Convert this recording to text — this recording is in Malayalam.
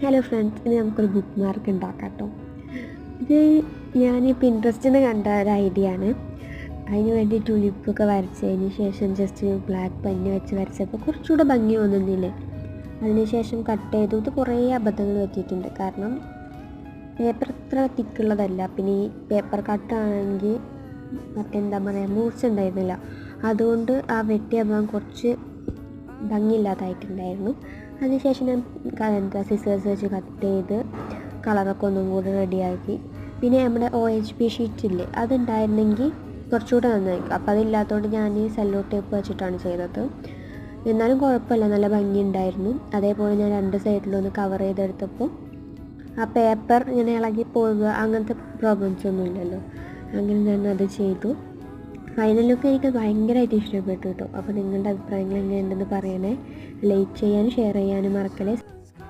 ഹലോ ഫ്രണ്ട്സ്, ഇനി നമുക്കൊരു ബുക്ക് മാർക്ക് ഉണ്ടാക്കാം കേട്ടോ. ഇത് ഞാൻ പിൻട്രസ്റ്റിൽ നിന്ന് കണ്ട ഒരു ഐഡിയ ആണ്. അതിന് വേണ്ടി ടുലിപ്പൊക്കെ വരച്ചതിന് ശേഷം ജസ്റ്റ് ബ്ലാക്ക് പെന്ന് വെച്ച് വരച്ചപ്പോൾ കുറച്ചുകൂടെ ഭംഗി തോന്നുന്നില്ലേ. അതിനുശേഷം കട്ട് ചെയ്തു. ഇത് കുറേ അബദ്ധങ്ങൾ പറ്റിയിട്ടുണ്ട്. കാരണം പേപ്പർ ഇത്ര തിക്കുള്ളതല്ല. പിന്നെ ഈ പേപ്പർ കട്ടാണെങ്കിൽ മറ്റെന്താ പറയുക, മൂർച്ച ഉണ്ടായിരുന്നില്ല. അതുകൊണ്ട് ആ വെട്ടിയ ഭാഗം കുറച്ച് ഭംഗിയില്ലാതായിട്ടുണ്ടായിരുന്നു. അതിനുശേഷം ഞാൻ സിസേഴ്സ് വെച്ച് കട്ട് ചെയ്ത് കളറൊക്കെ ഒന്നും കൂടെ റെഡിയാക്കി. പിന്നെ നമ്മുടെ OHP ഷീറ്റില്ലേ, അതുണ്ടായിരുന്നെങ്കിൽ കുറച്ചുകൂടെ നന്നായിരിക്കും. അപ്പോൾ അതില്ലാത്തതുകൊണ്ട് ഞാൻ സെല്ലോ ടേപ്പ് വെച്ചിട്ടാണ് ചെയ്തത്. എന്നാലും കുഴപ്പമില്ല, നല്ല ഭംഗിയുണ്ടായിരുന്നു. അതേപോലെ ഞാൻ രണ്ട് സൈഡിലൊന്ന് കവർ ചെയ്തെടുത്തപ്പോൾ ആ പേപ്പർ ഇങ്ങനെ ഇളകി പോവുക അങ്ങനത്തെ പ്രോബ്ലംസ് ഒന്നും ഇല്ലല്ലോ. അങ്ങനെ ഞാൻ അത് ചെയ്തു. ഫൈനൽ ലുക്ക് എനിക്ക് ഭയങ്കരമായിട്ട് ഇഷ്ടപ്പെട്ടു കേട്ടോ. അപ്പോൾ നിങ്ങളുടെ അഭിപ്രായങ്ങൾ എങ്ങനെയുണ്ടെന്ന് പറയണേ. ലൈക്ക് ചെയ്യാനും ഷെയർ ചെയ്യാനും മറക്കല്ലേ.